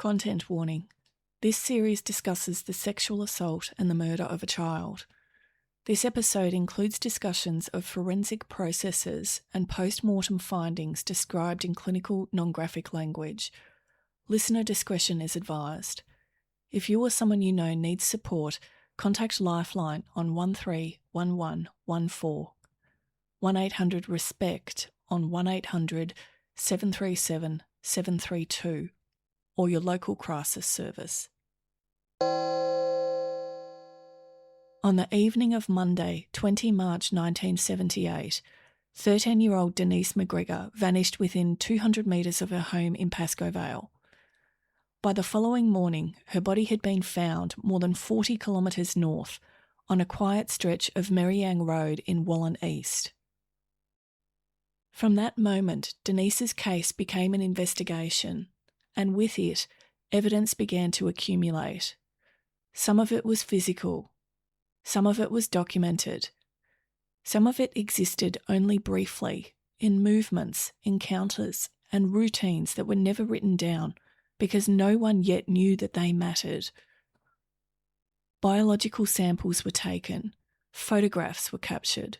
Content warning. This series discusses the sexual assault and the murder of a child. This episode includes discussions of forensic processes and post-mortem findings described in clinical non-graphic language. Listener discretion is advised. If you or someone you know needs support, contact Lifeline on 131114, 1-800-RESPECT on 1-800-737-732, or your local crisis service. On the evening of Monday, 20 March 1978, 13-year-old Denise McGregor vanished within 200 metres of her home in Pascoe Vale. By the following morning, her body had been found more than 40 kilometres north on a quiet stretch of Merryang Road in Wallen East. From that moment, Denise's case became an investigation, and with it, evidence began to accumulate. Some of it was physical. Some of it was documented. Some of it existed only briefly, in movements, encounters, and routines that were never written down because no one yet knew that they mattered. Biological samples were taken, photographs were captured,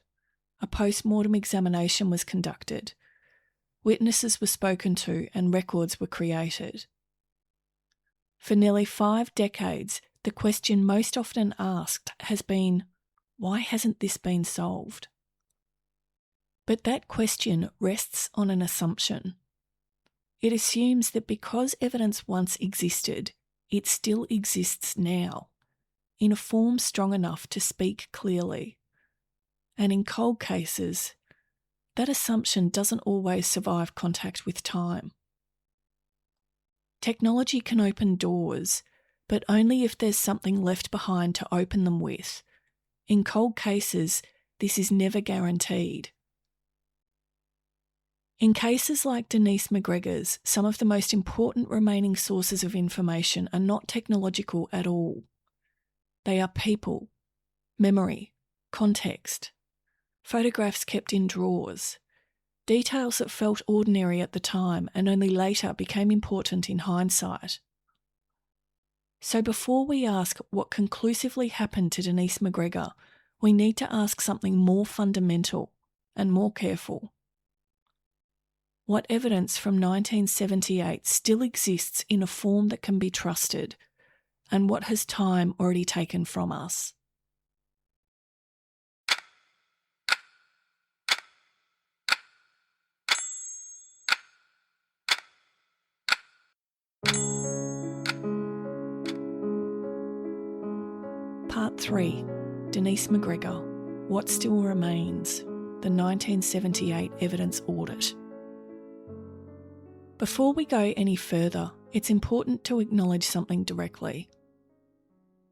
a post-mortem examination was conducted, witnesses were spoken to, and records were created. For nearly 5 decades, the question most often asked has been, why hasn't this been solved? But that question rests on an assumption. It assumes that because evidence once existed, it still exists now, in a form strong enough to speak clearly. And in cold cases, that assumption doesn't always survive contact with time. Technology can open doors, but only if there's something left behind to open them with. In cold cases, this is never guaranteed. In cases like Denise McGregor's, some of the most important remaining sources of information are not technological at all. They are people, memory, context, photographs kept in drawers, details that felt ordinary at the time and only later became important in hindsight. So before we ask what conclusively happened to Denise McGregor, we need to ask something more fundamental and more careful. What evidence from 1978 still exists in a form that can be trusted, and what has time already taken from us? Part 3. Denise McGregor. What Still Remains? The 1978 Evidence Audit. Before we go any further, it's important to acknowledge something directly.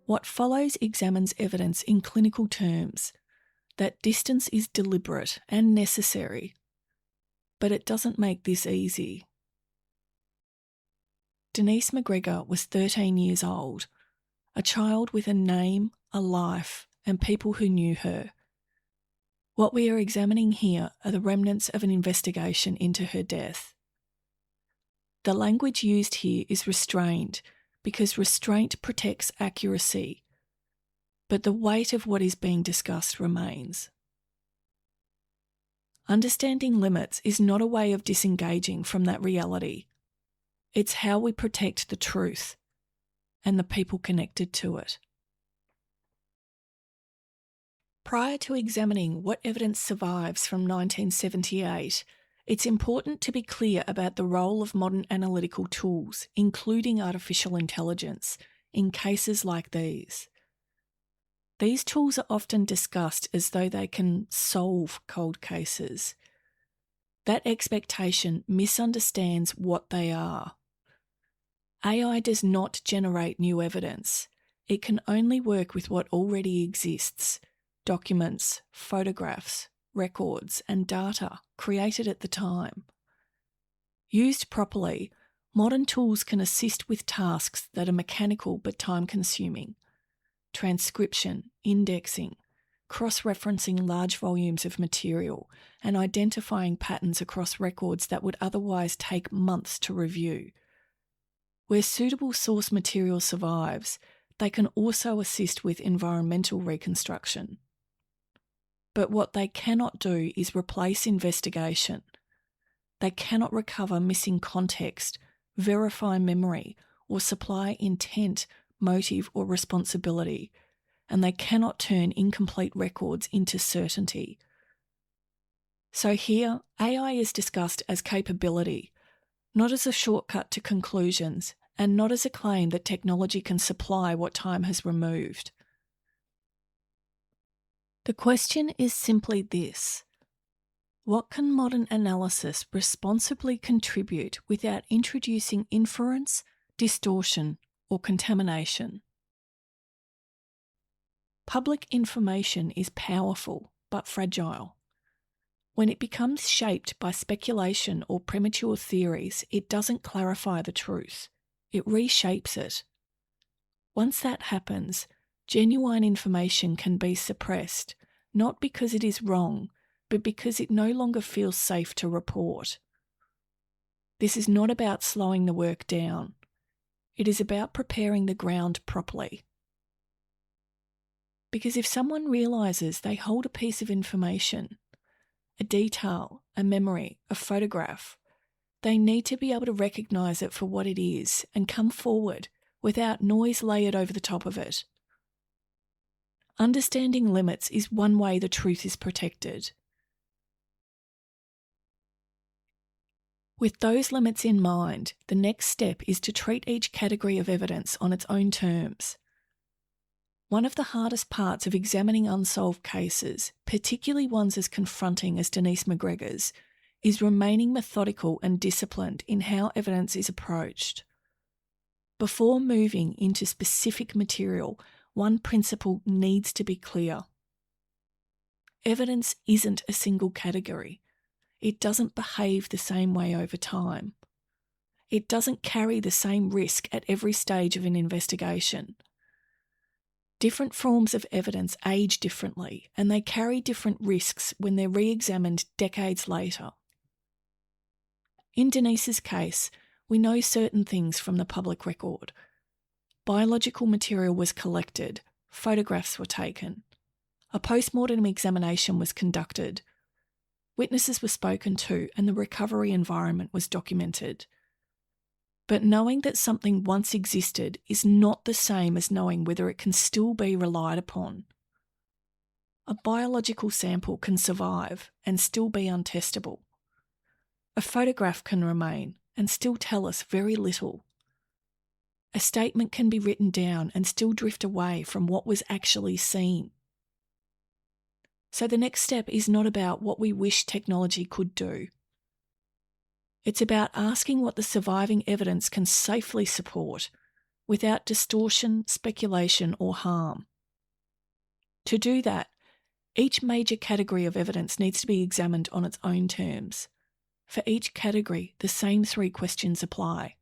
What follows examines evidence in clinical terms, that distance is deliberate and necessary, but it doesn't make this easy. Denise McGregor was 13 years old, a child with a name, a life, and people who knew her. What we are examining here are the remnants of an investigation into her death. The language used here is restrained because restraint protects accuracy, but the weight of what is being discussed remains. Understanding limits is not a way of disengaging from that reality. It's how we protect the truth and the people connected to it. Prior to examining what evidence survives from 1978, it's important to be clear about the role of modern analytical tools, including artificial intelligence, in cases like these. These tools are often discussed as though they can solve cold cases. That expectation misunderstands what they are. AI does not generate new evidence. It can only work with what already exists: documents, photographs, records, and data created at the time. Used properly, modern tools can assist with tasks that are mechanical but time-consuming: transcription, indexing, cross-referencing large volumes of material, and identifying patterns across records that would otherwise take months to review. Where suitable source material survives, they can also assist with environmental reconstruction. But what they cannot do is replace investigation. They cannot recover missing context, verify memory, or supply intent, motive, or responsibility, and they cannot turn incomplete records into certainty. So here, AI is discussed as capability, not as a shortcut to conclusions, and not as a claim that technology can supply what time has removed. The question is simply this: what can modern analysis responsibly contribute without introducing inference, distortion, or contamination? Public information is powerful but fragile. When it becomes shaped by speculation or premature theories, it doesn't clarify the truth. It reshapes it. Once that happens, genuine information can be suppressed, not because it is wrong, but because it no longer feels safe to report. This is not about slowing the work down. It is about preparing the ground properly. Because if someone realises they hold a piece of information, a detail, a memory, a photograph, they need to be able to recognise it for what it is and come forward without noise layered over the top of it. Understanding limits is one way the truth is protected. With those limits in mind, the next step is to treat each category of evidence on its own terms. One of the hardest parts of examining unsolved cases, particularly ones as confronting as Denise McGregor's, is remaining methodical and disciplined in how evidence is approached. Before moving into specific material, one principle needs to be clear. Evidence isn't a single category. It doesn't behave the same way over time. It doesn't carry the same risk at every stage of an investigation. Different forms of evidence age differently, and they carry different risks when they're re-examined decades later. In Denise's case, we know certain things from the public record. Biological material was collected, photographs were taken, a post-mortem examination was conducted, witnesses were spoken to, and the recovery environment was documented. But knowing that something once existed is not the same as knowing whether it can still be relied upon. A biological sample can survive and still be untestable. A photograph can remain and still tell us very little. A statement can be written down and still drift away from what was actually seen. So the next step is not about what we wish technology could do. It's about asking what the surviving evidence can safely support, without distortion, speculation, or harm. To do that, each major category of evidence needs to be examined on its own terms. For each category, the same 3 questions apply.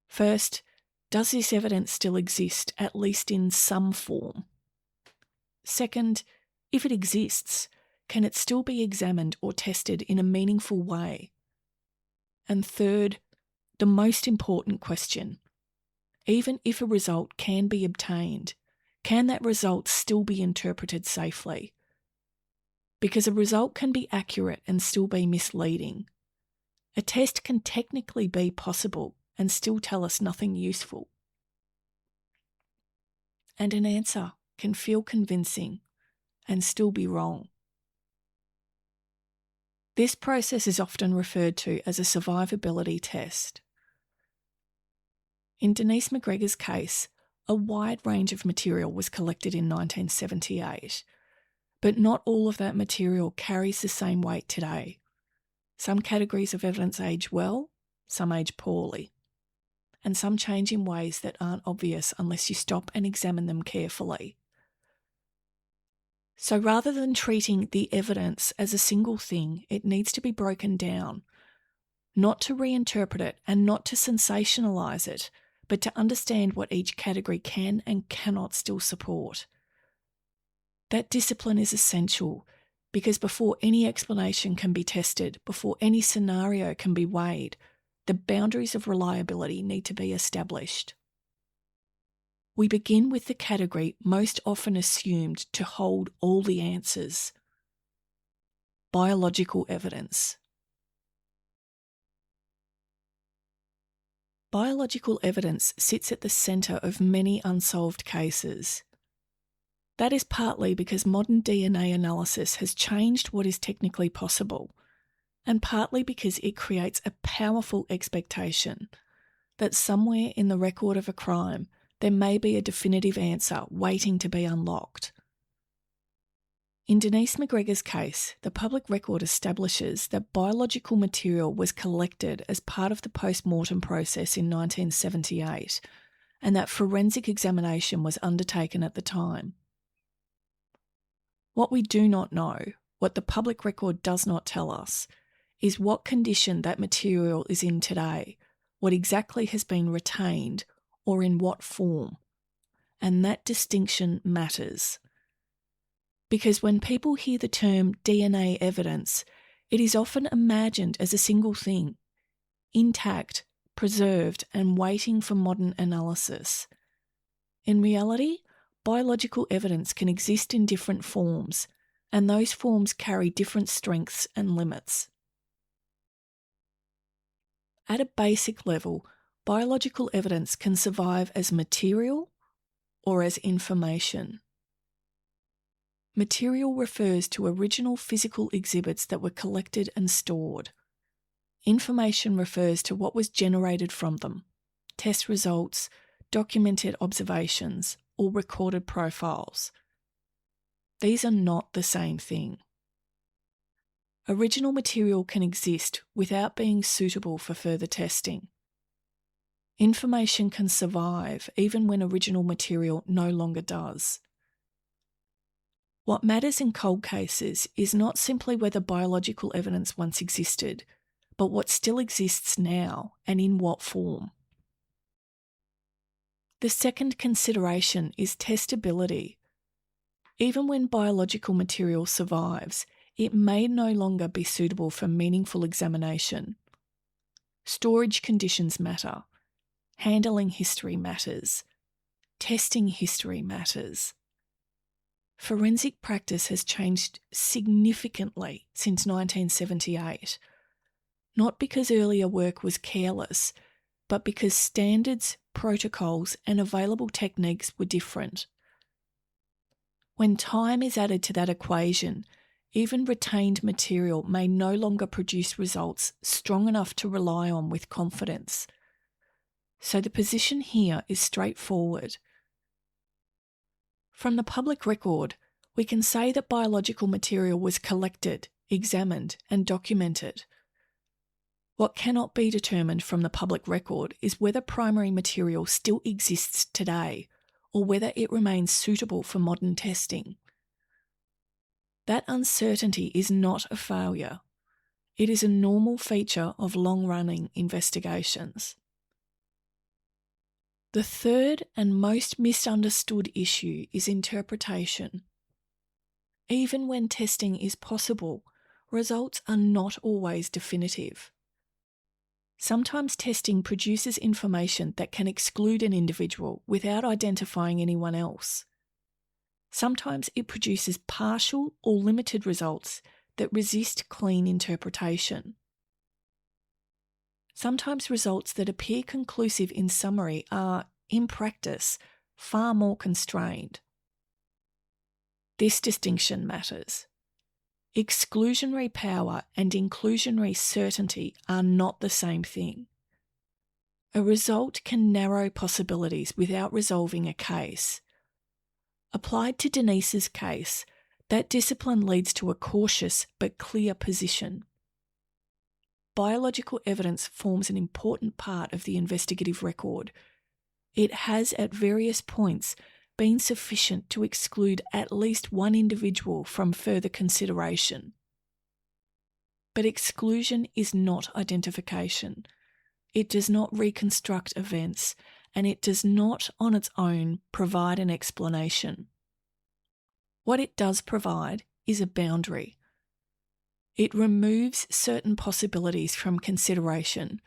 First, does this evidence still exist, at least in some form? Second, if it exists, can it still be examined or tested in a meaningful way? And third, the most important question: even if a result can be obtained, can that result still be interpreted safely? Because a result can be accurate and still be misleading. A test can technically be possible and still tell us nothing useful. And an answer can feel convincing and still be wrong. This process is often referred to as a survivability test. In Denise McGregor's case, a wide range of material was collected in 1978, but not all of that material carries the same weight today. Some categories of evidence age well, some age poorly, and some change in ways that aren't obvious unless you stop and examine them carefully. So rather than treating the evidence as a single thing, it needs to be broken down, not to reinterpret it and not to sensationalise it, but to understand what each category can and cannot still support. That discipline is essential because before any explanation can be tested, before any scenario can be weighed, the boundaries of reliability need to be established. We begin with the category most often assumed to hold all the answers: biological evidence. Biological evidence sits at the centre of many unsolved cases. That is partly because modern DNA analysis has changed what is technically possible, and partly because it creates a powerful expectation that somewhere in the record of a crime there may be a definitive answer waiting to be unlocked. In Denise McGregor's case, the public record establishes that biological material was collected as part of the post-mortem process in 1978, and that forensic examination was undertaken at the time. What we do not know, what the public record does not tell us, is what condition that material is in today, what exactly has been retained, or in what form. And that distinction matters. Because when people hear the term DNA evidence, it is often imagined as a single thing, intact, preserved, and waiting for modern analysis. In reality, biological evidence can exist in different forms, and those forms carry different strengths and limits. At a basic level, biological evidence can survive as material or as information. Material refers to original physical exhibits that were collected and stored. Information refers to what was generated from them: test results, documented observations, or recorded profiles. These are not the same thing. Original material can exist without being suitable for further testing. Information can survive even when original material no longer does. What matters in cold cases is not simply whether biological evidence once existed, but what still exists now and in what form. The second consideration is testability. Even when biological material survives, it may no longer be suitable for meaningful examination. Storage conditions matter. Handling history matters. Testing history matters. Forensic practice has changed significantly since 1978, not because earlier work was careless, but because standards, protocols, and available techniques were different. When time is added to that equation, even retained material may no longer produce results strong enough to rely on with confidence. So the position here is straightforward. From the public record, we can say that biological material was collected, examined, and documented. What cannot be determined from the public record is whether primary material still exists today, or whether it remains suitable for modern testing. That uncertainty is not a failure. It is a normal feature of long-running investigations. The third and most misunderstood issue is interpretation. Even when testing is possible, results are not always definitive. Sometimes testing produces information that can exclude an individual without identifying anyone else. Sometimes it produces partial or limited results that resist clean interpretation. Sometimes results that appear conclusive in summary are, in practice, far more constrained. This distinction matters. Exclusionary power and inclusionary certainty are not the same thing. A result can narrow possibilities without resolving a case. Applied to Denise's case, that discipline leads to a cautious but clear position. Biological evidence forms an important part of the investigative record. It has at various points been sufficient to exclude at least one individual from further consideration. But exclusion is not identification. It does not reconstruct events, and it does not on its own provide an explanation. What it does provide is a boundary. It removes certain possibilities from consideration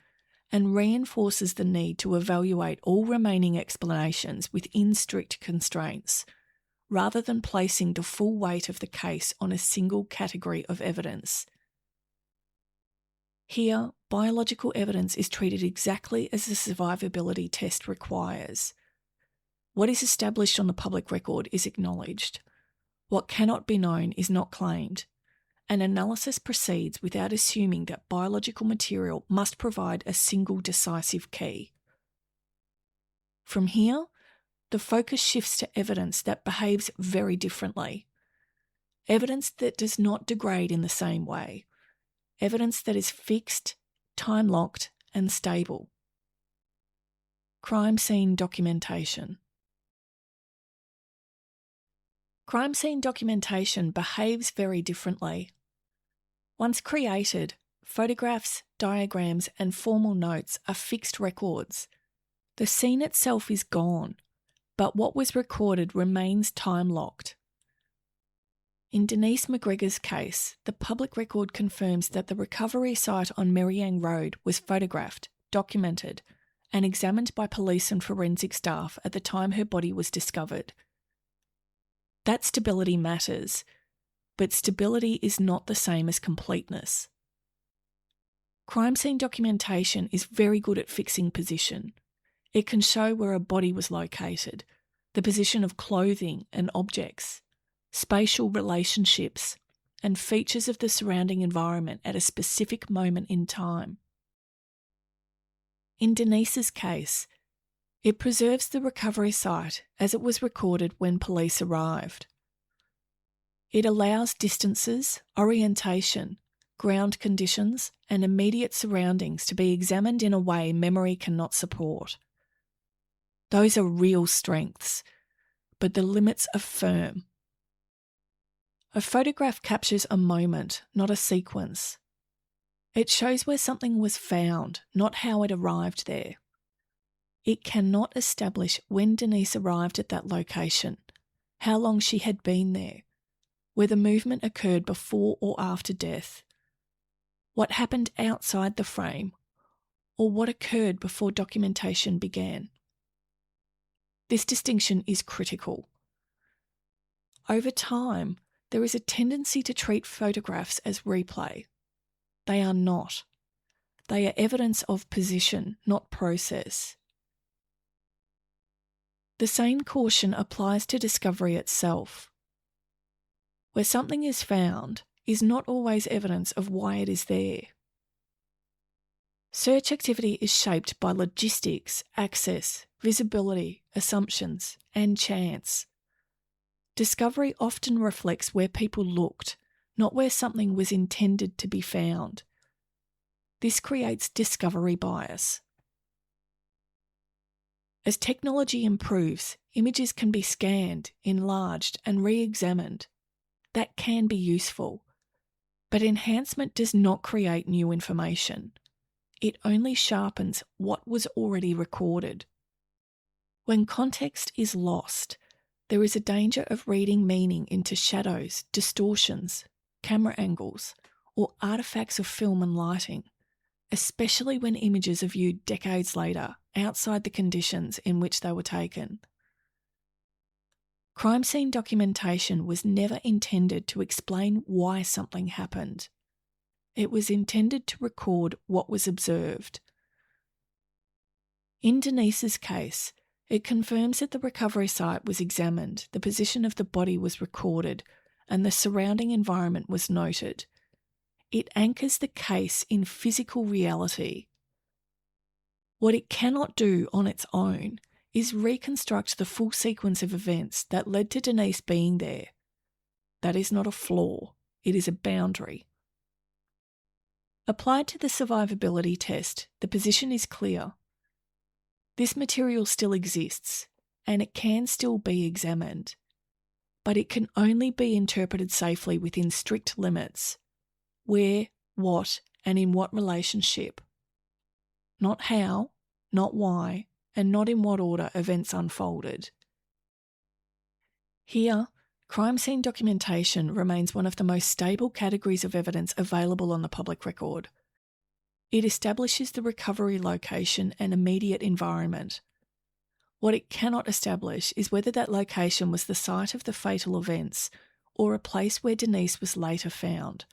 and reinforces the need to evaluate all remaining explanations within strict constraints, rather than placing the full weight of the case on a single category of evidence. Here, biological evidence is treated exactly as the survivability test requires. What is established on the public record is acknowledged. What cannot be known is not claimed. An analysis proceeds without assuming that biological material must provide a single decisive key. From here, the focus shifts to evidence that behaves very differently. Evidence that does not degrade in the same way. Evidence that is fixed, time-locked, and stable. Crime scene documentation. Crime scene documentation behaves very differently. Once created, photographs, diagrams, and formal notes are fixed records. The scene itself is gone, but what was recorded remains time-locked. In Denise McGregor's case, the public record confirms that the recovery site on Merriang Road was photographed, documented, and examined by police and forensic staff at the time her body was discovered. That stability matters, but stability is not the same as completeness. Crime scene documentation is very good at fixing position. It can show where a body was located, the position of clothing and objects, spatial relationships, and features of the surrounding environment at a specific moment in time. In Denise's case, it preserves the recovery site as it was recorded when police arrived. It allows distances, orientation, ground conditions, and immediate surroundings to be examined in a way memory cannot support. Those are real strengths, but the limits are firm. A photograph captures a moment, not a sequence. It shows where something was found, not how it arrived there. It cannot establish when Denise arrived at that location, how long she had been there, whether movement occurred before or after death, what happened outside the frame, or what occurred before documentation began. This distinction is critical. Over time, there is a tendency to treat photographs as replay. They are not. They are evidence of position, not process. The same caution applies to discovery itself. Where something is found is not always evidence of why it is there. Search activity is shaped by logistics, access, visibility, assumptions, and chance. Discovery often reflects where people looked, not where something was intended to be found. This creates discovery bias. As technology improves, images can be scanned, enlarged, and re-examined. That can be useful, but enhancement does not create new information. It only sharpens what was already recorded. When context is lost, there is a danger of reading meaning into shadows, distortions, camera angles, or artifacts of film and lighting, especially when images are viewed decades later, outside the conditions in which they were taken. Crime scene documentation was never intended to explain why something happened. It was intended to record what was observed. In Denise's case, it confirms that the recovery site was examined, the position of the body was recorded, and the surrounding environment was noted. It anchors the case in physical reality. What it cannot do on its own is reconstruct the full sequence of events that led to Denise being there. That is not a flaw, it is a boundary. Applied to the survivability test, the position is clear. This material still exists, and it can still be examined, but it can only be interpreted safely within strict limits. Where, what, and in what relationship. Not how, not why, and not in what order events unfolded. Here, crime scene documentation remains one of the most stable categories of evidence available on the public record. It establishes the recovery location and immediate environment. What it cannot establish is whether that location was the site of the fatal events or a place where Denise was later found.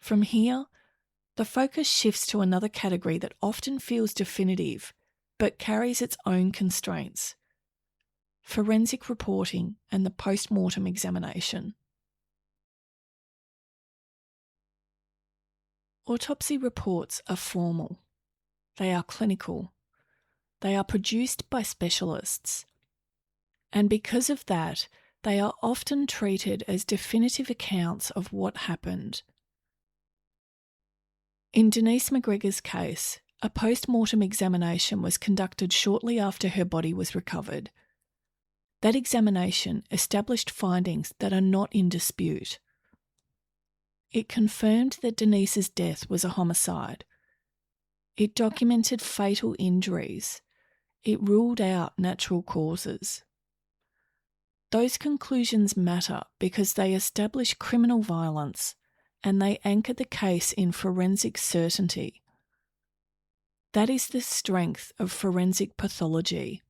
From here, the focus shifts to another category that often feels definitive but carries its own constraints: forensic reporting and the post-mortem examination. Autopsy reports are formal. They are clinical. They are produced by specialists. And because of that, they are often treated as definitive accounts of what happened. In Denise McGregor's case, a post-mortem examination was conducted shortly after her body was recovered. That examination established findings that are not in dispute. It confirmed that Denise's death was a homicide. It documented fatal injuries. It ruled out natural causes. Those conclusions matter because they establish criminal violence and they anchor the case in forensic certainty. That is the strength of forensic pathology.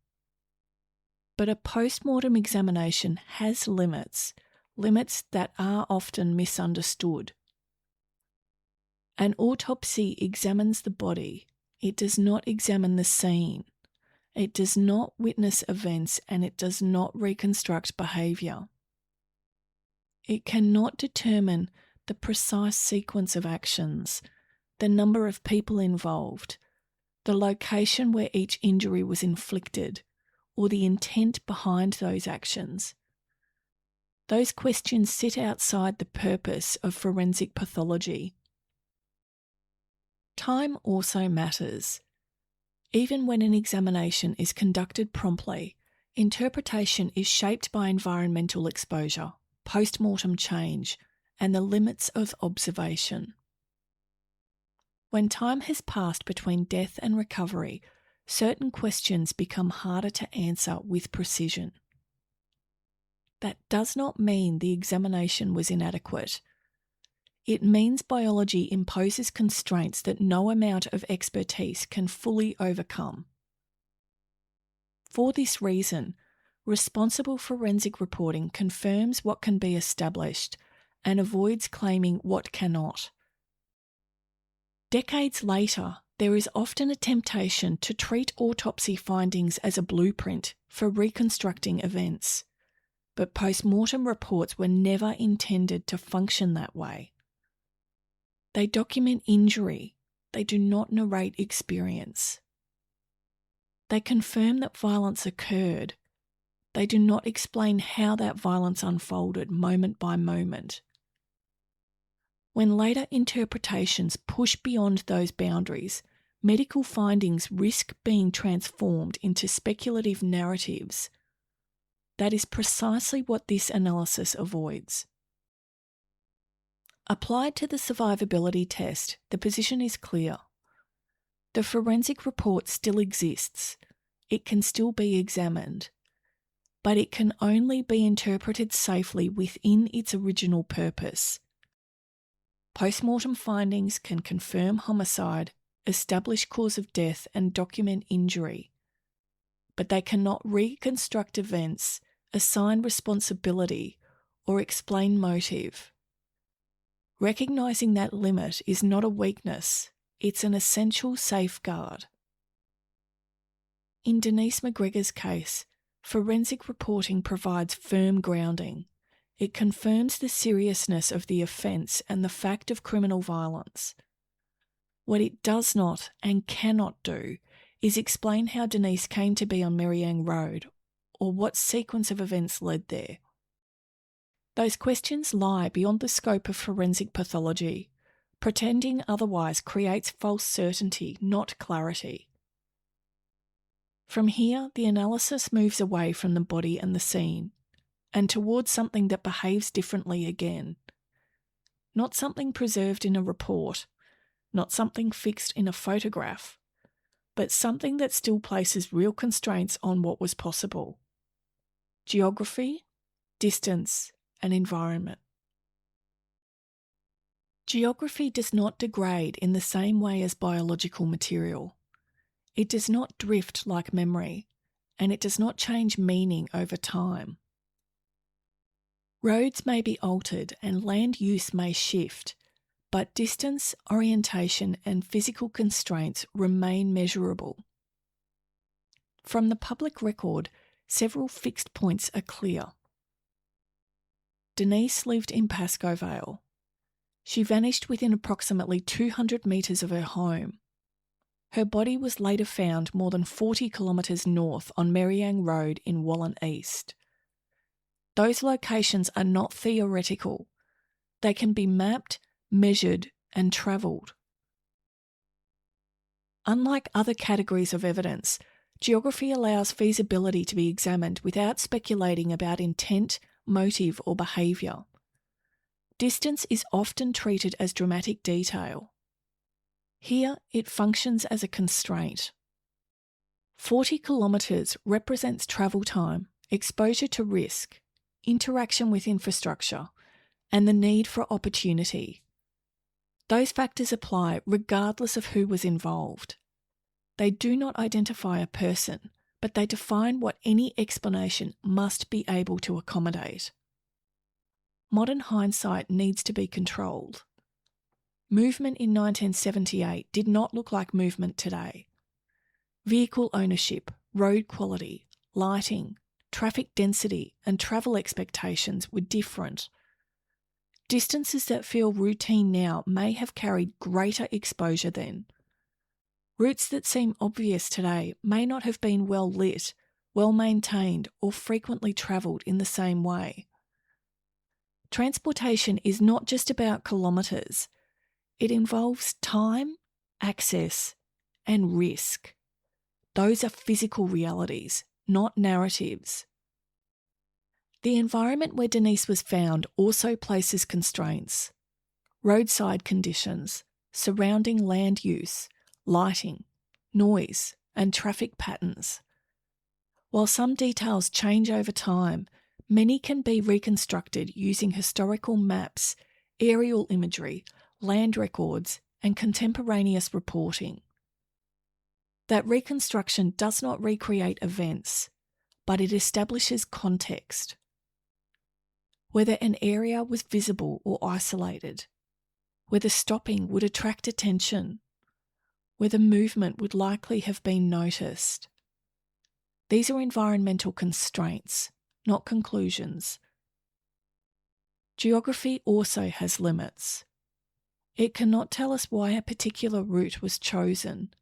But a post-mortem examination has limits that are often misunderstood. An autopsy examines the body. It does not examine the scene. It does not witness events and it does not reconstruct behaviour. It cannot determine the precise sequence of actions, the number of people involved, the location where each injury was inflicted, or the intent behind those actions. Those questions sit outside the purpose of forensic pathology. Time also matters. Even when an examination is conducted promptly, interpretation is shaped by environmental exposure, post-mortem change, and the limits of observation. When time has passed between death and recovery, certain questions become harder to answer with precision. That does not mean the examination was inadequate. It means biology imposes constraints that no amount of expertise can fully overcome. For this reason, responsible forensic reporting confirms what can be established and avoids claiming what cannot. Decades later, there is often a temptation to treat autopsy findings as a blueprint for reconstructing events, but post-mortem reports were never intended to function that way. They document injury. They do not narrate experience. They confirm that violence occurred. They do not explain how that violence unfolded moment by moment. When later interpretations push beyond those boundaries, medical findings risk being transformed into speculative narratives. That is precisely what this analysis avoids. Applied to the survivability test, the position is clear. The forensic report still exists. It can still be examined. But it can only be interpreted safely within its original purpose. Post-mortem findings can confirm homicide, establish cause of death and document injury. But they cannot reconstruct events, assign responsibility, or explain motive. Recognising that limit is not a weakness, it's an essential safeguard. In Denise McGregor's case, forensic reporting provides firm grounding. It confirms the seriousness of the offence and the fact of criminal violence. What it does not and cannot do is explain how Denise came to be on Merriang Road or what sequence of events led there. Those questions lie beyond the scope of forensic pathology. Pretending otherwise creates false certainty, not clarity. From here, the analysis moves away from the body and the scene, and towards something that behaves differently again. Not something preserved in a report, not something fixed in a photograph, but something that still places real constraints on what was possible. Geography, distance, and environment. Geography does not degrade in the same way as biological material. It does not drift like memory, and it does not change meaning over time. Roads may be altered and land use may shift, but distance, orientation, and physical constraints remain measurable. From the public record, several fixed points are clear. Denise lived in Pascoe Vale. She vanished within approximately 200 metres of her home. Her body was later found more than 40 kilometres north on Merriang Road in Wallan East. Those locations are not theoretical. They can be mapped, measured, and travelled. Unlike other categories of evidence, geography allows feasibility to be examined without speculating about intent, motive, or behaviour. Distance is often treated as dramatic detail. Here, it functions as a constraint. 40 kilometres represents travel time, exposure to risk, interaction with infrastructure, and the need for opportunity. Those factors apply regardless of who was involved. They do not identify a person, but they define what any explanation must be able to accommodate. Modern hindsight needs to be controlled. Movement in 1978 did not look like movement today. Vehicle ownership, road quality, lighting, traffic density, and travel expectations were different. Distances that feel routine now may have carried greater exposure then. Routes that seem obvious today may not have been well lit, well maintained, or frequently travelled in the same way. Transportation is not just about kilometres. It involves time, access, and risk. Those are physical realities, not narratives. The environment where Denise was found also places constraints. Roadside conditions, surrounding land use, lighting, noise, and traffic patterns. While some details change over time, many can be reconstructed using historical maps, aerial imagery, land records, and contemporaneous reporting. That reconstruction does not recreate events, but it establishes context. Whether an area was visible or isolated, whether stopping would attract attention, whether movement would likely have been noticed. These are environmental constraints, not conclusions. Geography also has limits. It cannot tell us why a particular route was chosen,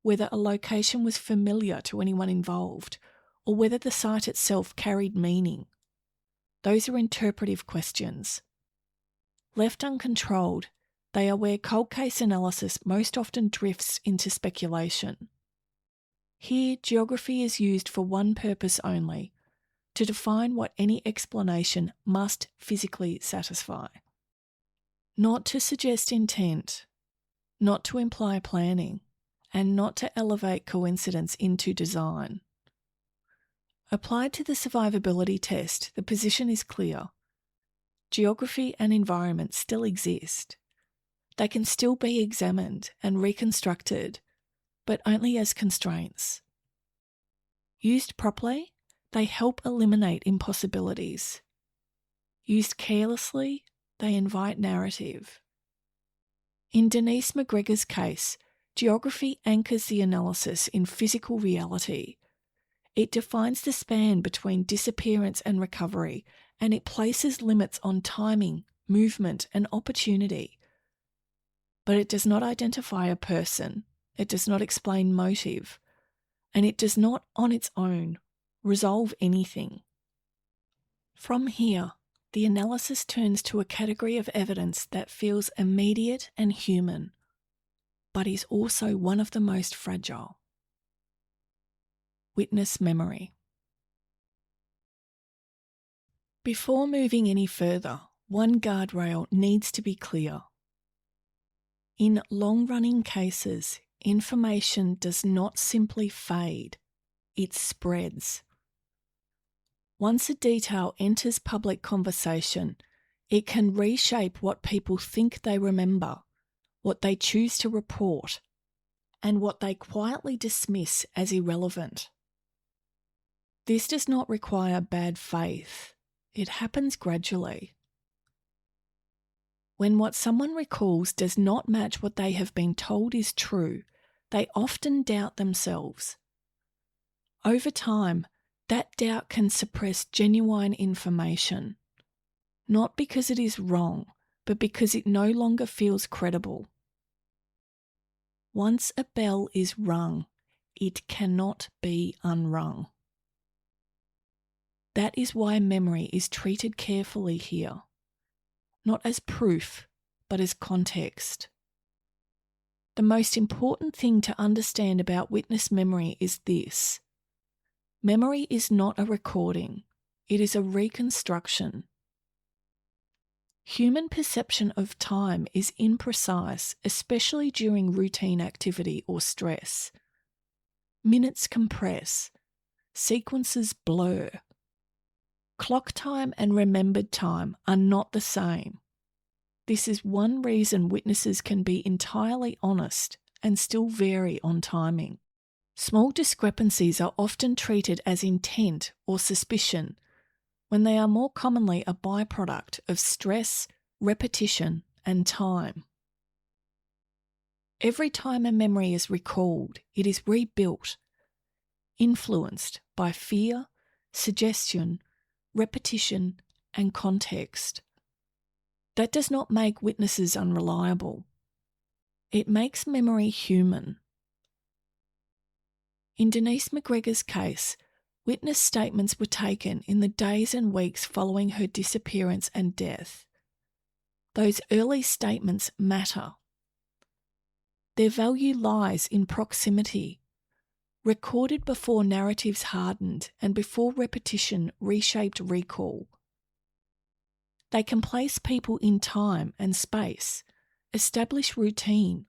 whether a location was familiar to anyone involved, or whether the site itself carried meaning. Those are interpretive questions. Left uncontrolled, they are where cold case analysis most often drifts into speculation. Here, geography is used for one purpose only, to define what any explanation must physically satisfy. Not to suggest intent, not to imply planning, and not to elevate coincidence into design. Applied to the survivability test, the position is clear. Geography and environment still exist. They can still be examined and reconstructed, but only as constraints. Used properly, they help eliminate impossibilities. Used carelessly, they invite narrative. In Denise McGregor's case, geography anchors the analysis in physical reality. It defines the span between disappearance and recovery, and it places limits on timing, movement, and opportunity. But it does not identify a person, it does not explain motive, and it does not, on its own, resolve anything. From here, the analysis turns to a category of evidence that feels immediate and human, but is also one of the most fragile. Witness memory. Before moving any further, one guardrail needs to be clear. In long-running cases, information does not simply fade, it spreads. Once a detail enters public conversation, It can reshape what people think they remember, what they choose to report, and what they quietly dismiss as irrelevant. This does not require bad faith. It happens gradually. When what someone recalls does not match what they have been told is true, they often doubt themselves. Over time, that doubt can suppress genuine information, not because it is wrong, but because it no longer feels credible. Once a bell is rung, it cannot be unrung. That is why memory is treated carefully here, not as proof, but as context. The most important thing to understand about witness memory is this: memory is not a recording, it is a reconstruction. Human perception of time is imprecise, especially during routine activity or stress. Minutes compress, sequences blur. Clock time and remembered time are not the same. This is one reason witnesses can be entirely honest and still vary on timing. Small discrepancies are often treated as intent or suspicion, when they are more commonly a byproduct of stress, repetition, and time. Every time a memory is recalled, it is rebuilt, influenced by fear, suggestion, repetition, and context. That does not make witnesses unreliable. It makes memory human. In Denise McGregor's case, witness statements were taken in the days and weeks following her disappearance and death. Those early statements matter. Their value lies in proximity, recorded before narratives hardened and before repetition reshaped recall. They can place people in time and space, establish routine,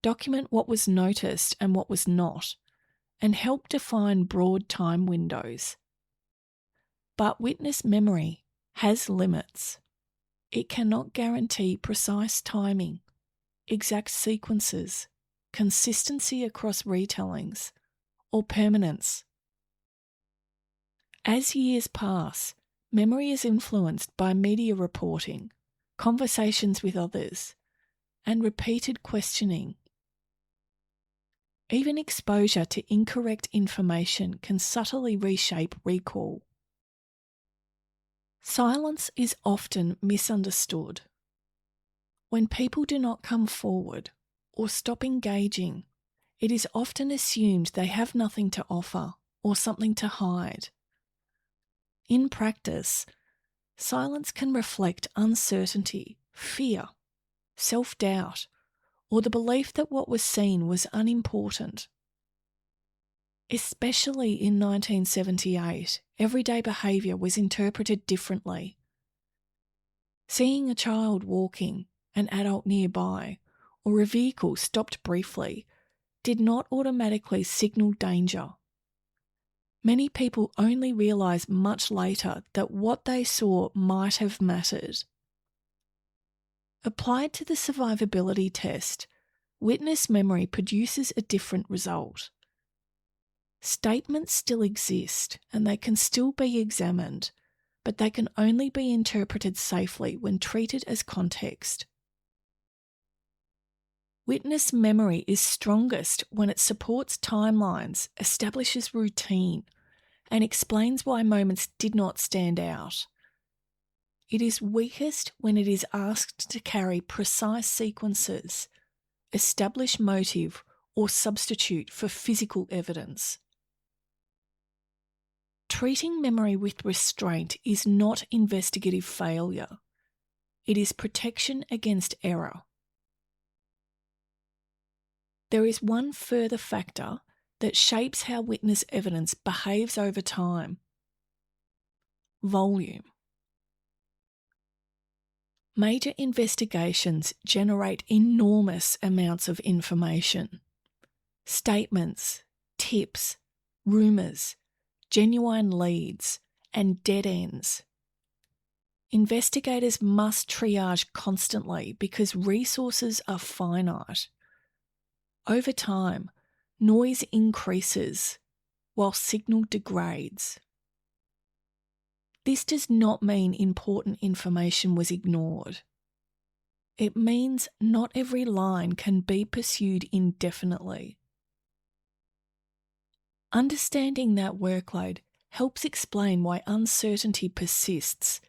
document what was noticed and what was not, and help define broad time windows. But witness memory has limits. It cannot guarantee precise timing, exact sequences, consistency across retellings, or permanence. As years pass, memory is influenced by media reporting, conversations with others, and repeated questioning. Even exposure to incorrect information can subtly reshape recall. Silence is often misunderstood. When people do not come forward or stop engaging, it is often assumed they have nothing to offer or something to hide. In practice, silence can reflect uncertainty, fear, self-doubt, or the belief that what was seen was unimportant. Especially in 1978, everyday behaviour was interpreted differently. Seeing a child walking, an adult nearby, or a vehicle stopped briefly did not automatically signal danger. Many people only realise much later that what they saw might have mattered. Applied to the survivability test, witness memory produces a different result. Statements still exist and they can still be examined, but they can only be interpreted safely when treated as context. Witness memory is strongest when it supports timelines, establishes routine, and explains why moments did not stand out. It is weakest when it is asked to carry precise sequences, establish motive, or substitute for physical evidence. Treating memory with restraint is not investigative failure. It is protection against error. There is one further factor that shapes how witness evidence behaves over time: volume. Major investigations generate enormous amounts of information. Statements, tips, rumours, genuine leads, and dead ends. investigators must triage constantly because resources are finite. Over time, noise increases while signal degrades. This does not mean important information was ignored. It means not every line can be pursued indefinitely. Understanding that workload helps explain why uncertainty persists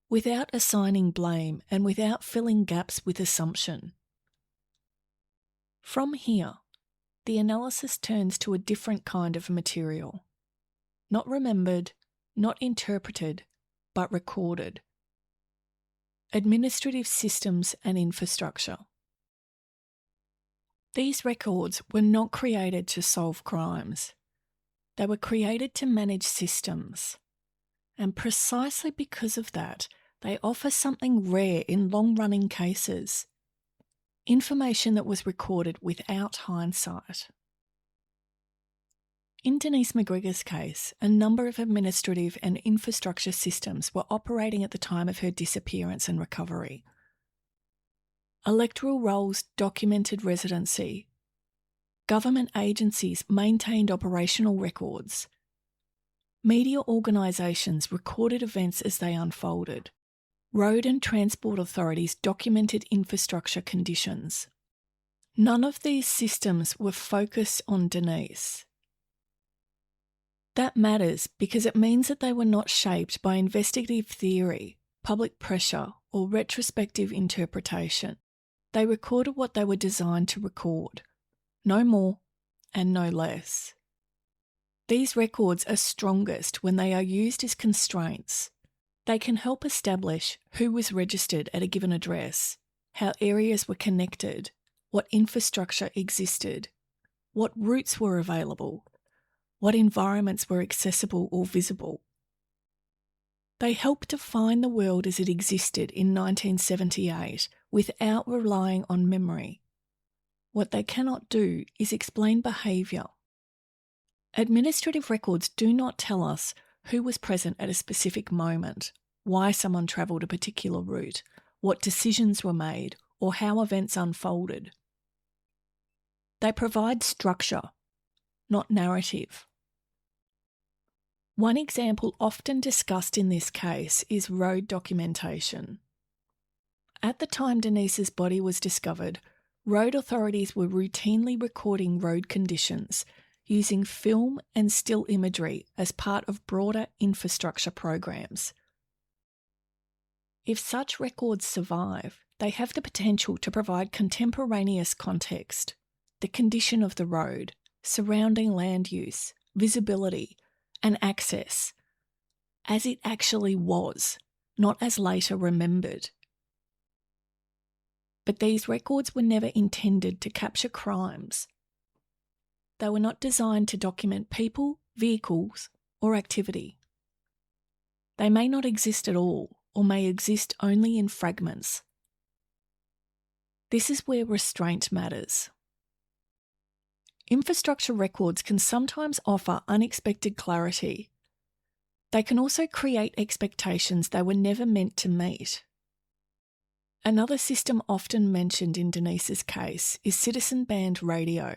without assigning blame and without filling gaps with assumption. From here, the analysis turns to a different kind of material. Not remembered, not interpreted, but recorded. Administrative systems and infrastructure. These records were not created to solve crimes. They were created to manage systems. And precisely because of that, they offer something rare in long-running cases: information that was recorded without hindsight. In Denise McGregor's case, a number of administrative and infrastructure systems were operating at the time of her disappearance and recovery. Electoral rolls documented residency. Government agencies maintained operational records. Media organisations recorded events as they unfolded. Road and transport authorities documented infrastructure conditions. None of these systems were focused on Denise. That matters because it means that they were not shaped by investigative theory, public pressure, or retrospective interpretation. They recorded what they were designed to record, no more and no less. These records are strongest when they are used as constraints. They can help establish who was registered at a given address, how areas were connected, what infrastructure existed, what routes were available, what environments were accessible or visible. They help define the world as it existed in 1978 without relying on memory. What they cannot do is explain behaviour. Administrative records do not tell us who was present at a specific moment, why someone travelled a particular route, what decisions were made, or how events unfolded. They provide structure, not narrative. One example often discussed in this case is road documentation. At the time Denise's body was discovered, road authorities were routinely recording road conditions using film and still imagery as part of broader infrastructure programs. If such records survive, they have the potential to provide contemporaneous context, the condition of the road, surrounding land use, visibility, and access, as it actually was, not as later remembered. But these records were never intended to capture crimes. They were not designed to document people, vehicles, or activity. They may not exist at all, or may exist only in fragments. This is where restraint matters. Infrastructure records can sometimes offer unexpected clarity. They can also create expectations they were never meant to meet. Another system often mentioned in Denise's case is citizen band radio.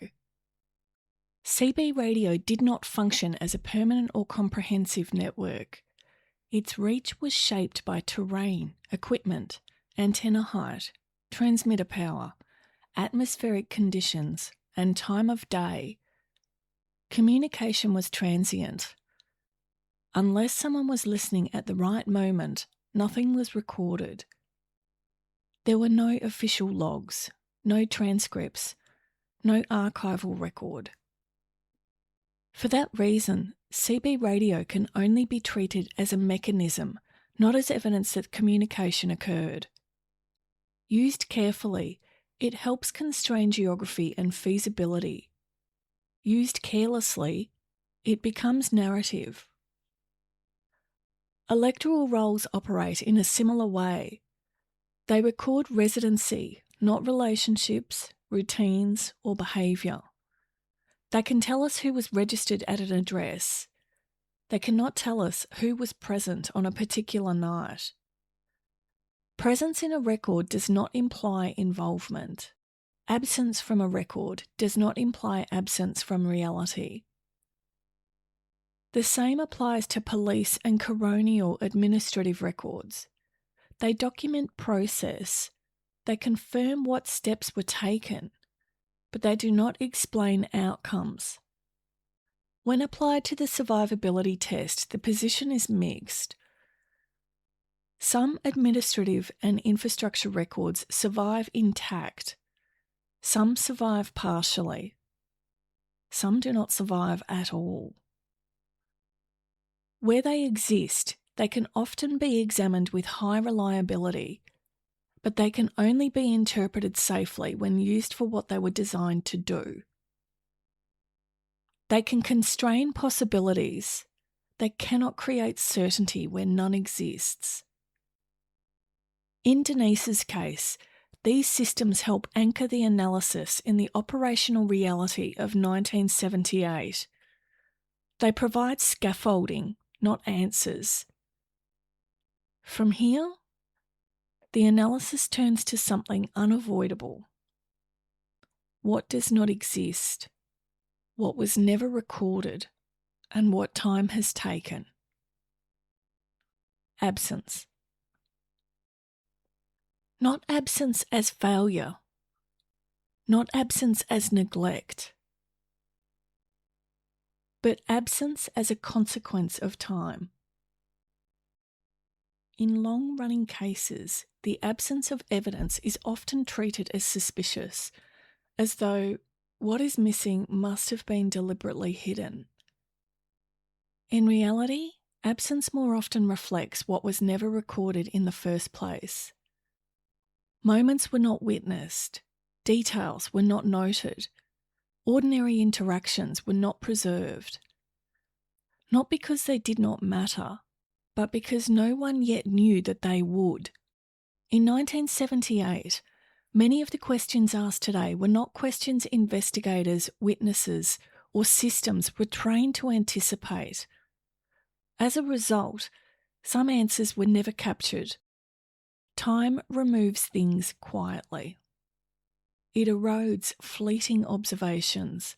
CB radio did not function as a permanent or comprehensive network. Its reach was shaped by terrain, equipment, antenna height, transmitter power, atmospheric conditions, and time of day. Communication was transient. Unless someone was listening at the right moment, nothing was recorded. There were no official logs, no transcripts, no archival record. For that reason, CB radio can only be treated as a mechanism, not as evidence that communication occurred. Used carefully, it helps constrain geography and feasibility. Used carelessly, it becomes narrative. Electoral rolls operate in a similar way. They record residency, not relationships, routines, or behaviour. They can tell us who was registered at an address. They cannot tell us who was present on a particular night. Presence in a record does not imply involvement. Absence from a record does not imply absence from reality. The same applies to police and coronial administrative records. They document process, they confirm what steps were taken, but they do not explain outcomes. When applied to the survivability test, the position is mixed. Some administrative and infrastructure records survive intact. Some survive partially. Some do not survive at all. Where they exist, they can often be examined with high reliability, but they can only be interpreted safely when used for what they were designed to do. They can constrain possibilities. They cannot create certainty where none exists. In Denise's case, these systems help anchor the analysis in the operational reality of 1978. They provide scaffolding, not answers. From here, the analysis turns to something unavoidable. What does not exist? What was never recorded? And what time has taken? Absence. Not absence as failure. Not absence as neglect. But absence as a consequence of time. In long-running cases, the absence of evidence is often treated as suspicious, as though what is missing must have been deliberately hidden. In reality, absence more often reflects what was never recorded in the first place. Moments were not witnessed, details were not noted, ordinary interactions were not preserved. Not because they did not matter, but because no one yet knew that they would. In 1978, many of the questions asked today were not questions investigators, witnesses, or systems were trained to anticipate. As a result, some answers were never captured. Time removes things quietly. It erodes fleeting observations,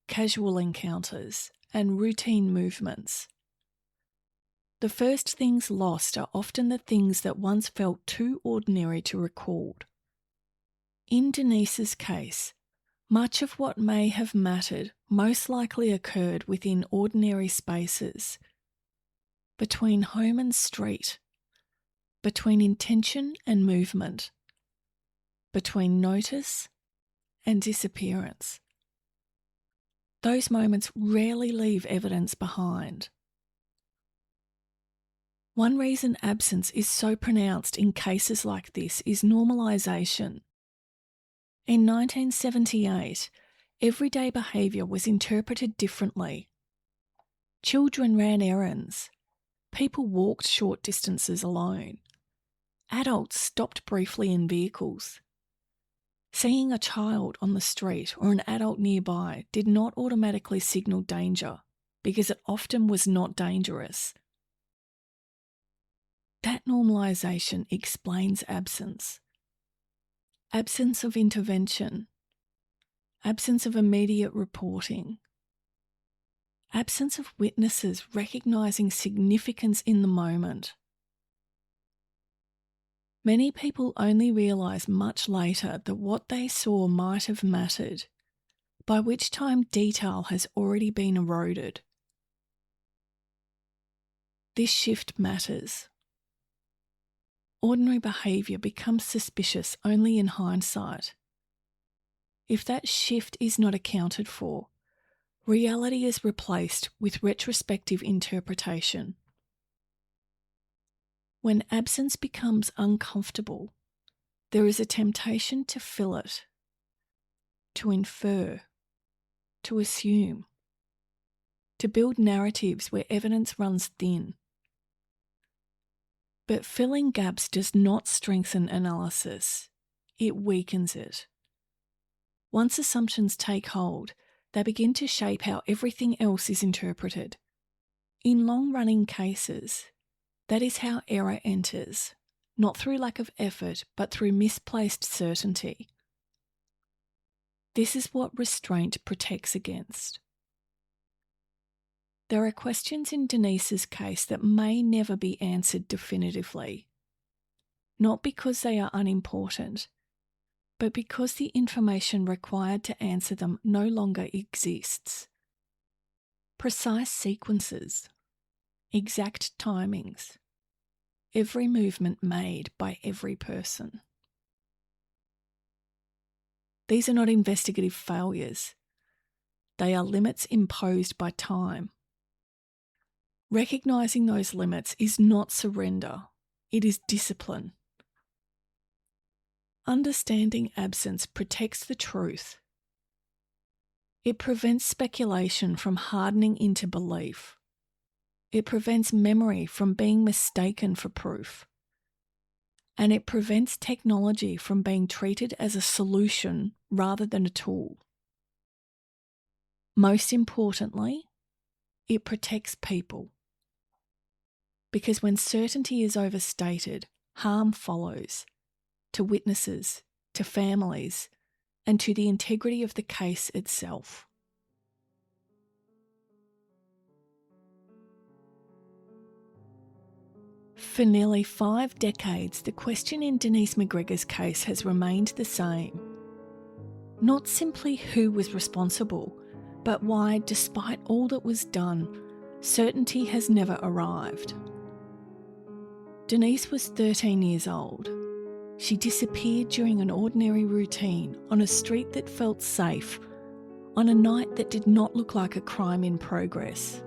casual encounters, and routine movements. The first things lost are often the things that once felt too ordinary to record. In Denise's case, much of what may have mattered most likely occurred within ordinary spaces, between home and street, between intention and movement, between notice and disappearance. Those moments rarely leave evidence behind. One reason absence is so pronounced in cases like this is normalisation. In 1978, everyday behaviour was interpreted differently. Children ran errands. People walked short distances alone. Adults stopped briefly in vehicles. Seeing a child on the street or an adult nearby did not automatically signal danger because it often was not dangerous. That normalisation explains absence. Absence of intervention. Absence of immediate reporting. Absence of witnesses recognising significance in the moment. Many people only realise much later that what they saw might have mattered, by which time detail has already been eroded. This shift matters. Ordinary behaviour becomes suspicious only in hindsight. If that shift is not accounted for, reality is replaced with retrospective interpretation. When absence becomes uncomfortable, there is a temptation to fill it, to infer, to assume, to build narratives where evidence runs thin. But filling gaps does not strengthen analysis, it weakens it. Once assumptions take hold, they begin to shape how everything else is interpreted. In long-running cases, that is how error enters. not through lack of effort, but through misplaced certainty. This is what restraint protects against. There are questions in Denise's case that may never be answered definitively, not because they are unimportant, but because the information required to answer them no longer exists. Precise sequences, exact timings, every movement made by every person. These are not investigative failures. They are limits imposed by time. Recognising those limits is not surrender, it is discipline. Understanding absence protects the truth. It prevents speculation from hardening into belief. It prevents memory from being mistaken for proof. And it prevents technology from being treated as a solution rather than a tool. Most importantly, it protects people. Because when certainty is overstated, harm follows, to witnesses, to families, and to the integrity of the case itself. For nearly 5 decades, the question in Denise McGregor's case has remained the same. Not simply who was responsible, but why, despite all that was done, certainty has never arrived. Denise was 13 years old. She disappeared during an ordinary routine on a street that felt safe, on a night that did not look like a crime in progress.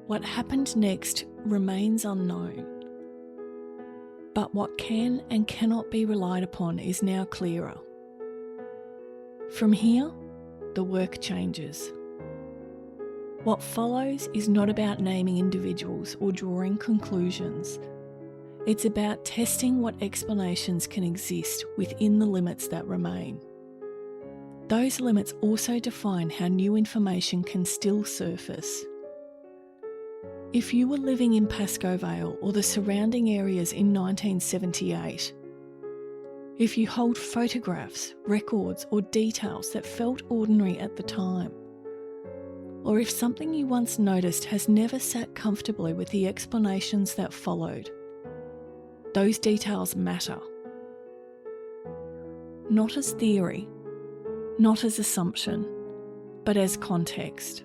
What happened next remains unknown. But what can and cannot be relied upon is now clearer. From here, the work changes. What follows is not about naming individuals or drawing conclusions. It's about testing what explanations can exist within the limits that remain. Those limits also define how new information can still surface. If you were living in Pascoe Vale or the surrounding areas in 1978, if you hold photographs, records, or details that felt ordinary at the time, or if something you once noticed has never sat comfortably with the explanations that followed, those details matter. Not as theory, not as assumption, but as context.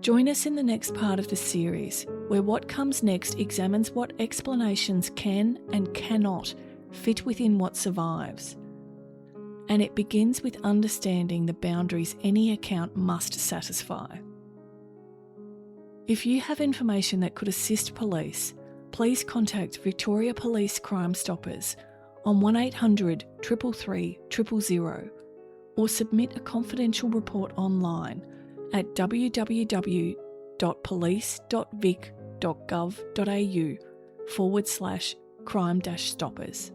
Join us in the next part of the series, where what comes next examines what explanations can and cannot fit within what survives. And it begins with understanding the boundaries any account must satisfy. If you have information that could assist police, please contact Victoria Police Crime Stoppers on 1800 333 000 or submit a confidential report online at www.police.vic.gov.au/crime-stoppers.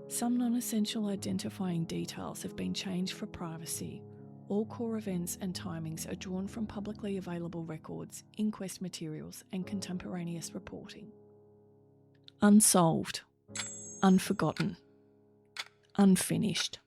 Some non-essential identifying details have been changed for privacy. All core events and timings are drawn from publicly available records, inquest materials, and contemporaneous reporting. Unsolved, unforgotten, unfinished.